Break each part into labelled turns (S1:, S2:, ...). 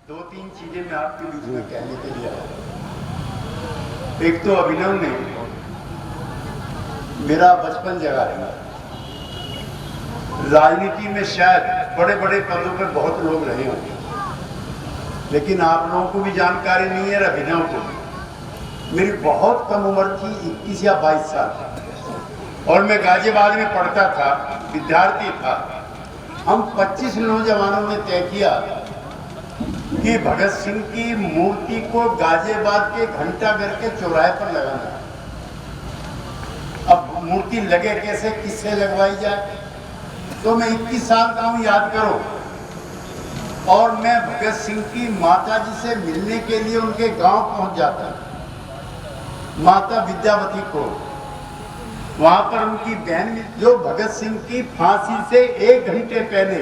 S1: दो तीन चीजें मैं आपके बीच में कहने के लिए आया। एक तो अभिनव ने मेरा बचपन जगा है। राजनीति में शायद बड़े बड़े पदों पर बहुत लोग रहे होंगे, लेकिन आप लोगों को भी जानकारी नहीं है, अभिनव को भी। मेरी बहुत कम उम्र थी, 21 या 22 साल, और मैं गाजियाबाद में पढ़ता था, विद्यार्थी था। हम 25 नौजवानों ने तय किया कि भगत सिंह की मूर्ति को गाजियाबाद के घंटाघर के चौराहे पर लगाना। अब मूर्ति लगे कैसे, किससे लगवाई जाए? तो मैं 21 साल का हूँ, याद करो। और मैं भगत सिंह की माता जी से मिलने के लिए उनके गांव पहुंच जाता, माता विद्यावती को। वहां पर उनकी बहन जो भगत सिंह की फांसी से 1 घंटे पहले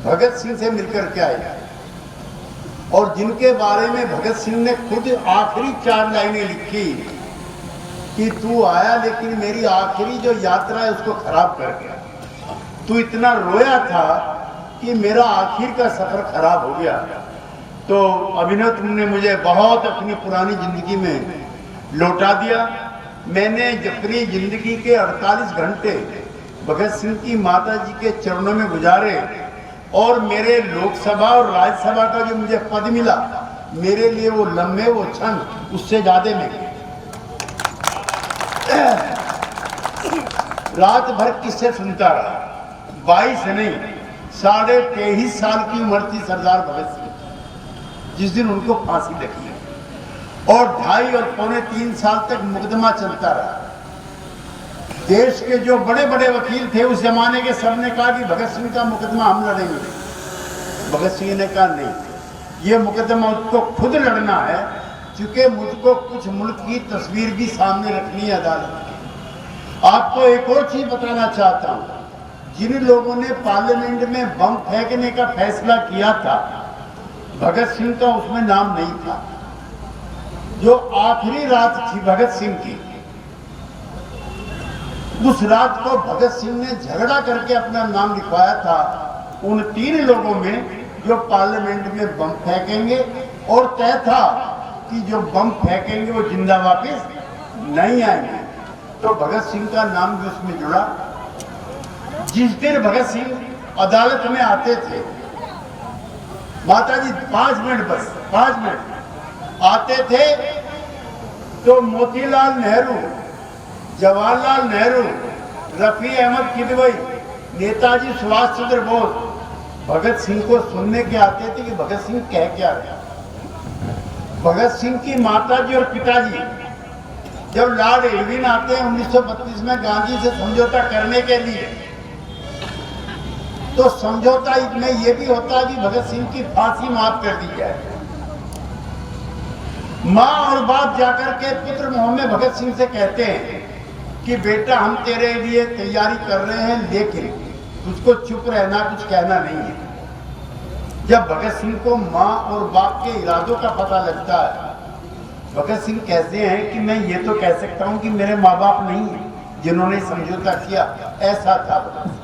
S1: भगत सिंह से मिलकर के आई, और जिनके बारे में भगत सिंह ने खुद आखिरी 4 लाइनें लिखी कि तू आया लेकिन मेरी आखिरी जो यात्रा है उसको खराब कर गया। तू इतना रोया था कि मेरा आखिर का सफर खराब हो गया। तो अभिनव, तुमने मुझे बहुत अपनी पुरानी जिंदगी में लौटा दिया। मैंने अपनी जिंदगी के 48 घंटे भगत सिंह की माता जी के चरणों में गुजारे, और मेरे लोकसभा और राज्यसभा का जो मुझे पद मिला, मेरे लिए वो लम्हे, वो क्षण उससे ज्यादा में रात भर किससे सुनता रहा। 22 नहीं, 23.5 साल की उम्र थी सरदार भगत सिंह जिस दिन उनको फांसी लगी, और 2.5 और पौने 3 साल तक मुकदमा चलता रहा। देश के जो बड़े बड़े वकील थे उस जमाने के, सबने कहा कि भगत सिंह का मुकदमा हम लड़ेंगे। भगत सिंह ने कहा नहीं, ये मुकदमा उसको खुद लड़ना है, क्योंकि मुझको कुछ मुल्क की तस्वीर भी सामने रखनी है अदालत की। आपको एक और चीज बताना चाहता हूँ, जिन लोगों ने पार्लियामेंट में बम फेंकने का फैसला किया था, भगत सिंह का उसमें नाम नहीं था। जो आखिरी रात थी भगत सिंह की, उस रात को भगत सिंह ने झगड़ा करके अपना नाम लिखवाया था उन 3 लोगों में जो पार्लियामेंट में बम फेंकेंगे, और तय था कि जो बम फेंकेंगे वो जिंदा वापस नहीं आएंगे। तो भगत सिंह का नाम भी उसमें जुड़ा। जिस दिन भगत सिंह अदालत में आते थे, माताजी 5 मिनट, बस 5 मिनट आते थे, तो मोतीलाल नेहरू, जवाहरलाल नेहरू, रफी अहमद किदवई, नेताजी सुभाष चंद्र बोस भगत सिंह को सुनने के आते थे कि भगत सिंह कह क्या रहे। भगत सिंह की माताजी और पिताजी जब लॉर्ड इरविन आते हैं 1932 में गांधी से समझौता करने के लिए, तो समझौता में यह भी होता है कि भगत सिंह की फांसी माफ कर दी जाए। माँ और बाप जाकर के पुत्र मोह में भगत सिंह से कहते हैं कि बेटा हम तेरे लिए तैयारी कर रहे हैं, लेकिन तुझको चुप रहना, कुछ कहना नहीं है। जब भगत सिंह को माँ और बाप के इरादों का पता लगता है, भगत सिंह कहते हैं कि मैं ये तो कह सकता हूँ कि मेरे माँ बाप नहीं है जिन्होंने समझौता किया। ऐसा था भगत सिंह।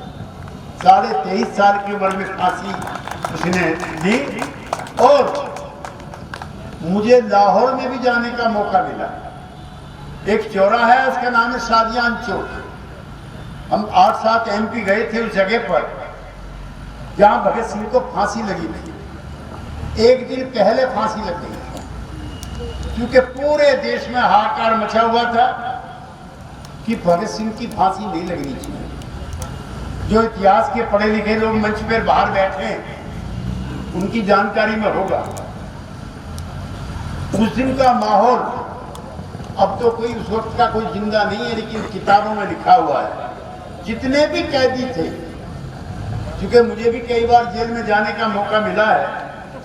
S1: 23.5 साल की उम्र में फांसी उसने ली, और मुझे लाहौर में भी जाने का मौका मिला। एक चौराहा है, उसका नाम है शादियान चौक। हम 8-7 MP गए थे उस जगह पर जहां भगत सिंह को फांसी लगी थी। एक दिन पहले फांसी लग गई, क्योंकि पूरे देश में हाहाकार मचा हुआ था कि भगत सिंह की फांसी नहीं लगनी चाहिए। जो इतिहास के पढ़े लिखे लोग मंच पर बाहर बैठे हैं, उनकी जानकारी में होगा। उस दिन का माहौल, अब तो कोई उस वक्त का कोई जिंदा नहीं है, लेकिन किताबों में लिखा हुआ है। जितने भी कैदी थे, क्योंकि मुझे भी कई बार जेल में जाने का मौका मिला है,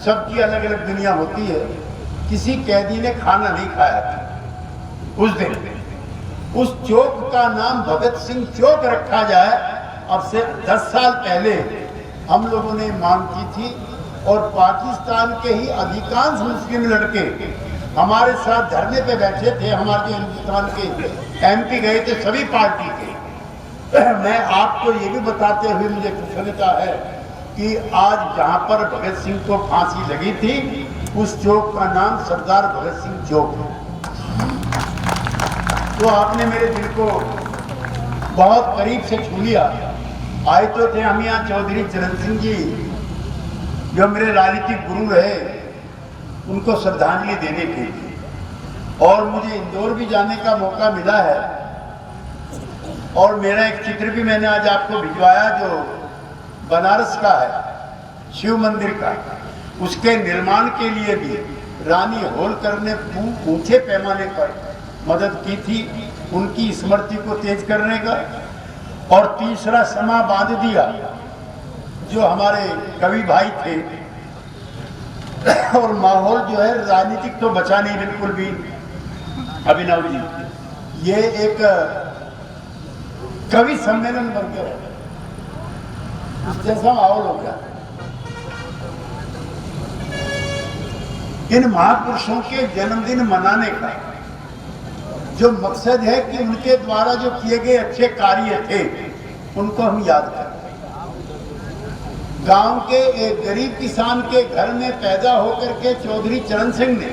S1: सबकी अलग अलग दुनिया होती है। किसी कैदी ने खाना नहीं खाया था उस दिन। उस चौक का नाम भगत सिंह चौक रखा जाए, अब से 10 साल पहले हम लोगों ने मांग की थी, और पाकिस्तान के ही अधिकांश मुस्लिम लड़के हमारे साथ धरने पे बैठे थे। हमारे जो हिंदुस्तान के MP गए थे सभी पार्टी के। मैं आपको ये भी बताते हुए मुझे प्रसन्नता है कि आज जहां पर भगत सिंह को फांसी लगी थी उस चौक का नाम सरदार भगत सिंह चौक है। तो आपने मेरे दिल को बहुत करीब से छू लिया। आए तो थे हम यहाँ चौधरी चरण सिंह जी जो मेरे राजनीतिक गुरु रहे उनको श्रद्धांजलि देने के लिए, और मुझे इंदौर भी जाने का मौका मिला है। और मेरा एक चित्र भी मैंने आज आपको भिजवाया जो बनारस का है, शिव मंदिर का, उसके निर्माण के लिए भी रानी होलकर ने ऊंचे पैमाने पर मदद की थी, उनकी स्मृति को तेज करने का। और तीसरा समा बांध दिया जो हमारे कवि भाई थे। और माहौल जो है राजनीतिक तो बचा नहीं बिल्कुल भी। अभिनव जी, ये एक कवि सम्मेलन बन गया, जैसा माहौल हो गया। इन महापुरुषों के जन्मदिन मनाने का जो मकसद है कि उनके द्वारा जो किए गए अच्छे कार्य थे उनको हम याद करें। गांव के एक गरीब किसान के घर में पैदा होकर के चौधरी चरण सिंह ने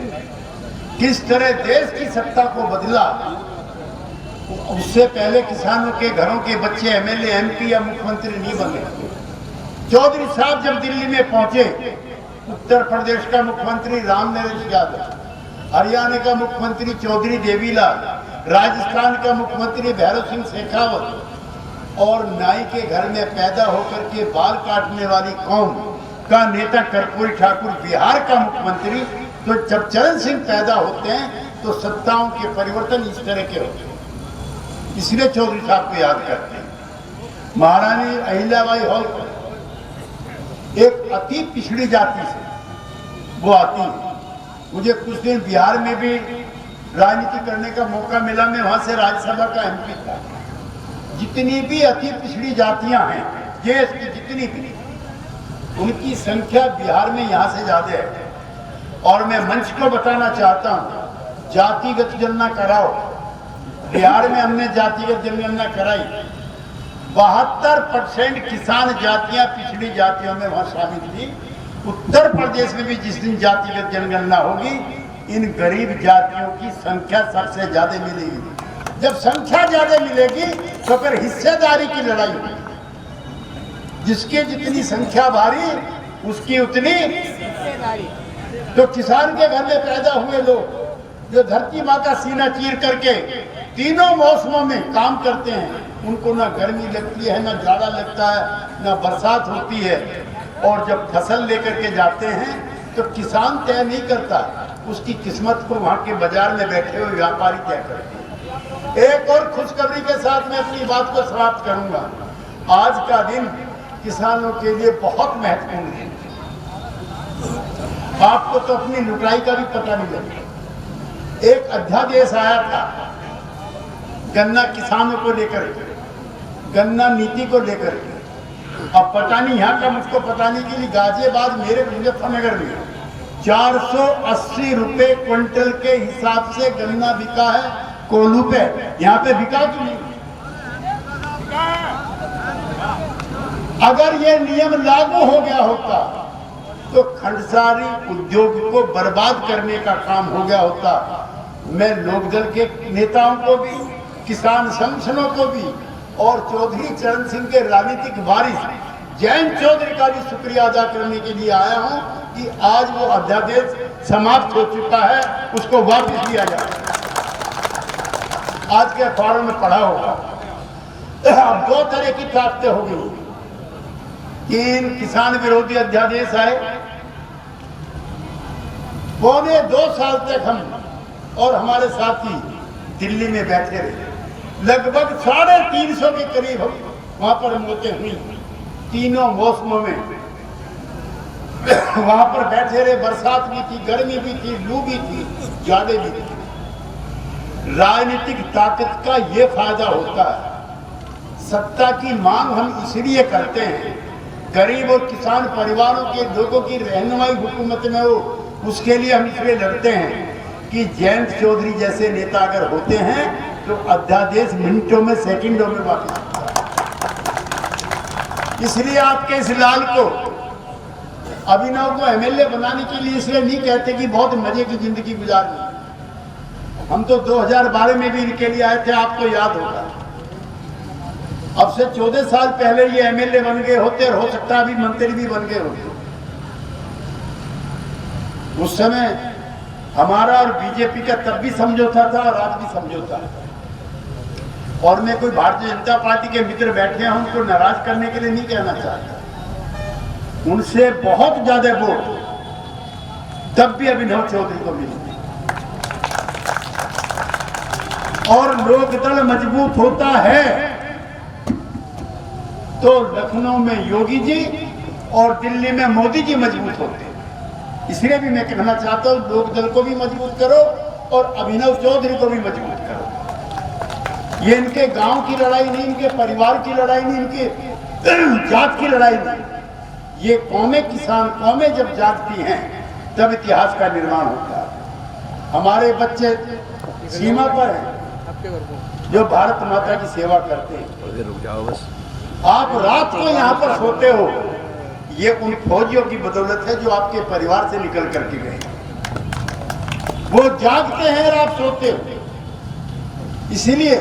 S1: किस तरह देश की सत्ता को बदला। उससे पहले किसानों के घरों के बच्चे एमएलए, एमपी या मुख्यमंत्री नहीं बने। चौधरी साहब जब दिल्ली में पहुंचे, उत्तर प्रदेश का मुख्यमंत्री राम नरेश यादव, हरियाणा का मुख्यमंत्री चौधरी देवीलाल, राजस्थान का मुख्यमंत्री भैरव सिंह शेखावत, और नाई के घर में पैदा होकर के बाल काटने वाली कौम का नेता कर्पूरी ठाकुर बिहार का मुख्यमंत्री। तो जब चरण सिंह पैदा होते हैं तो सत्ताओं के परिवर्तन इस तरह के होते हैं, इसलिए चौधरी साहब को याद करते हैं। महारानी अहिल्याबाई होलकर एक अति पिछड़ी जाति से वो आती है। मुझे कुछ दिन बिहार में भी राजनीति करने का मौका मिला, मैं वहां से राज्यसभा का एमपी था। जितनी भी अति पिछड़ी जातियां हैं देश की, जितनी भी, उनकी संख्या बिहार में यहाँ से ज्यादा है। और मैं मंच को बताना चाहता हूँ, जातिगत जनगणना कराओ। बिहार में हमने जातिगत जनगणना कराई, 72% किसान जातियां पिछड़ी जातियों में वहां शामिल थी। उत्तर प्रदेश में भी जिस दिन जातिगत जनगणना होगी, इन गरीब जातियों की संख्या सबसे ज्यादा मिलेगी। जब संख्या ज्यादा मिलेगी तो फिर हिस्सेदारी की लड़ाई होगी। जिसकी जितनी संख्या भारी उसकी उतनी हिस्सेदारी। तो किसान के घर में पैदा हुए लोग जो धरती माँ का सीना चीर करके तीनों मौसमों में काम करते हैं, उनको ना गर्मी लगती है, ना जाड़ा लगता है, ना बरसात होती है। और जब फसल लेकर के जाते हैं तो किसान तय नहीं करता, उसकी किस्मत को वहां के बाजार में बैठे हुए व्यापारी तय करते हैं। एक और खुशखबरी के साथ मैं अपनी बात को समाप्त करूंगा। आज का दिन किसानों के लिए बहुत महत्वपूर्ण है। आपको तो अपनी लुटाई का भी पता नहीं लगता। एक अध्यादेश आया था गन्ना किसानों को लेकर के, गन्ना नीति को लेकर के। अब पता नहीं यहाँ का मुझको पता नहीं कि गाजियाबाद मेरे मुजफ्फरनगर में 480 रुपए क्विंटल के हिसाब से गन्ना बिका है कोल्हू पे। यहाँ पे बिका क्यों नहीं? अगर ये नियम लागू हो गया होता तो खंडसारी उद्योग को बर्बाद करने का काम हो गया होता। मैं लोकदल के नेताओं को भी, किसान संगठनों को भी, और चौधरी चरण सिंह के राजनीतिक वारिस जयंत चौधरी का भी शुक्रिया अदा करने के लिए आया हूं कि आज वो अध्यादेश समाप्त हो चुका है, उसको वापस लिया जाए। आज के अखबारों में पढ़ा होगा, अब 2 तरह की ताकतें हो गई। 3 किसान विरोधी अध्यादेश आए। 2.25 साल तक हम और हमारे साथी दिल्ली में बैठे रहे। लगभग 350 के करीब वहां पर मौतें हुई तीनों मौसमों में। वहां पर बैठे रहे, बरसात भी थी, गर्मी भी थी, लू भी थी, ज्यादा भी थी। राजनीतिक ताकत का ये फायदा होता है। सत्ता की मांग हम इसलिए करते हैं, गरीब और किसान परिवारों के लोगों की रहनुमाई हुकूमत में हो, उसके लिए हम इसलिए लड़ते हैं कि जयंत चौधरी जैसे नेता अगर होते हैं तो अध्यादेश मिनटों में, सेकंडों में वापस। इसलिए आपके इस लाल को अभिनव को एमएलए बनाने के लिए इसलिए नहीं कहते कि बहुत मजे की जिंदगी गुजारनी। हम तो 2012 में भी इनके लिए आए थे, आपको याद होगा। अब से 14 साल पहले ये एमएलए बन गए होते और हो सकता है अभी मंत्री भी बन गए होते। उस समय हमारा और बीजेपी का तब भी समझौता था और आज भी समझौता है। और मैं कोई भारतीय जनता पार्टी के मित्र बैठे हैं उनको नाराज करने के लिए नहीं कहना चाहता। उनसे बहुत ज्यादा वोट तब भी अभिनव चौधरी को मिली और लोकदल मजबूत होता है तो लखनऊ में योगी जी और दिल्ली में मोदी जी मजबूत होते हैं। इसलिए भी मैं कहना चाहता हूं लोकदल को भी मजबूत करो और अभिनव चौधरी को भी मजबूत करो। ये इनके गांव की लड़ाई नहीं, इनके परिवार की लड़ाई नहीं, इनके जात की लड़ाई नहीं। ये कौमें, किसान कौमें जब जागती हैं तब इतिहास का निर्माण होता है। हमारे बच्चे सीमा पर हैं जो भारत माता की सेवा करते हैं।
S2: रुक जाओ बस।
S1: आप रात को यहाँ पर सोते हो, ये उन फौजियों की बदौलत है जो आपके परिवार से निकल करके गए। वो जागते हैं और आप सोते हो। इसलिए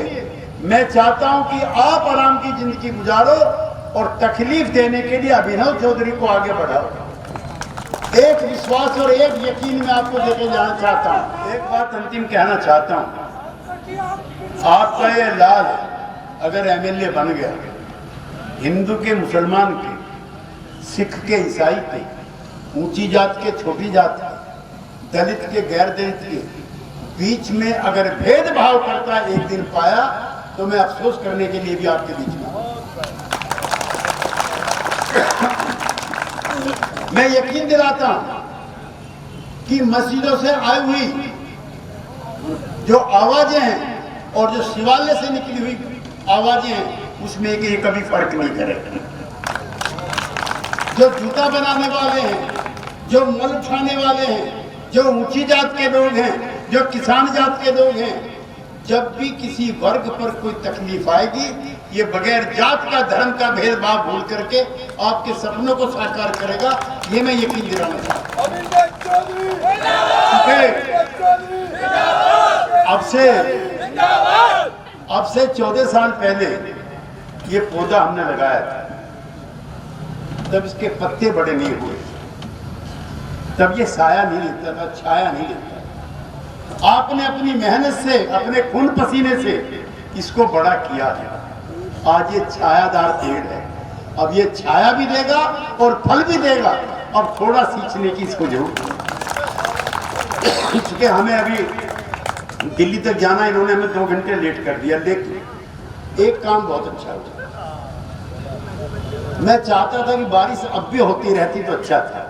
S1: मैं चाहता हूं कि आप आराम की जिंदगी गुजारो और तकलीफ देने के लिए अभिनव चौधरी को आगे बढ़ाओ। एक विश्वास और एक यकीन में आपको देके जाना चाहता हूं। एक बात अंतिम कहना चाहता हूं, आपका ये लाल अगर एमएलए बन गया, हिंदू के, मुसलमान के, सिख के, ईसाई के, ऊंची जात के, छोटी जात के, दलित के, गैर दलित के बीच में अगर भेदभाव करता एक दिन पाया तो मैं अफसोस करने के लिए भी आपके बीच में मैं यकीन दिलाता हूं कि मस्जिदों से आई हुई जो आवाजें हैं और जो शिवालय से निकली हुई आवाजें हैं उसमें ये कभी फर्क नहीं करेगा। जो जूता बनाने वाले हैं, जो मोल उठाने वाले हैं, जो ऊंची जात के लोग हैं, जो किसान जात के लोग हैं, जब भी किसी वर्ग पर कोई तकलीफ आएगी ये बगैर जात का, धर्म का भेदभाव भूल करके आपके सपनों को साकार करेगा। ये मैं यकीन दिलाना चाहता हूं। अब से 14 साल पहले ये पौधा हमने लगाया था, तब इसके पत्ते बड़े नहीं हुए, तब ये साया नहीं लेता था, छाया नहीं लेता। आपने अपनी मेहनत से, अपने खून पसीने से इसको बड़ा किया है। आज ये छायादार पेड़ है, अब ये छाया भी देगा और फल भी देगा। अब थोड़ा सींचने की इसको जरूरत है, क्योंकि हमें अभी दिल्ली तक जाना, इन्होंने हमें 2 घंटे लेट कर दिया। लेकिन एक काम बहुत अच्छा हुआ। मैं चाहता था कि बारिश अब भी होती रहती तो अच्छा था।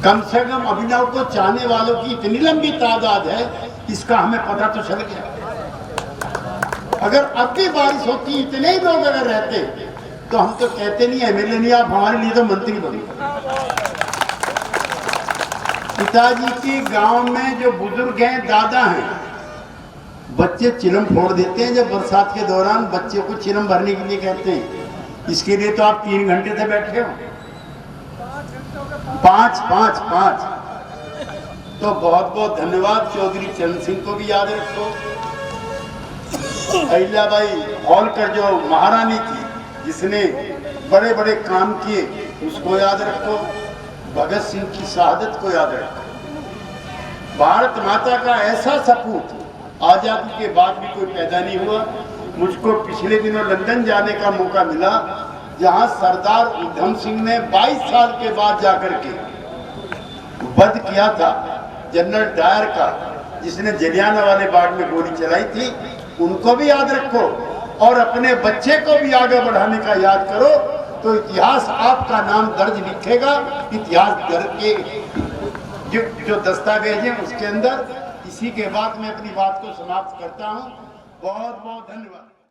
S1: कम से कम अभिनव को चाहने वालों की इतनी लंबी तादाद है, इसका हमें पता तो चल गया। अगर अब भी बारिश होती, इतने ही लोग अगर रहते तो हम तो कहते नहीं एमएलए नहीं, आप हमारे लिए तो मंत्री बने। पिताजी के गांव में जो बुजुर्ग हैं, दादा हैं, बच्चे चिलम फोड़ देते हैं। जब बरसात के दौरान बच्चे को चिलम भरने के लिए कहते हैं, इसके लिए तो आप 3 घंटे से बैठे हो। 5 तो बहुत बहुत धन्यवाद। चौधरी चरण सिंह को भी याद रखो। अहिल्याबाई होलकर जो महारानी थी, जिसने बड़े बड़े काम किए, उसको याद रखो। भगत सिंह की शहादत को याद रखो। भारत माता का ऐसा सपूत आजादी के बाद भी कोई पैदा नहीं हुआ। मुझको पिछले दिनों लंदन जाने का मौका मिला, जहां सरदार उधम सिंह ने 22 साल के बाद जाकर के वध किया था जनरल डायर का, जिसने जलियांवाला बाग में गोली चलाई थी। उनको भी याद रखो और अपने बच्चे को भी आगे बढ़ाने का याद करो, तो इतिहास आपका नाम दर्ज लिखेगा। इतिहास दर्ज के जो दस्तावेज हैं उसके अंदर। इसी के बाद मैं अपनी बात को समाप्त करता हूं। बहुत बहुत धन्यवाद।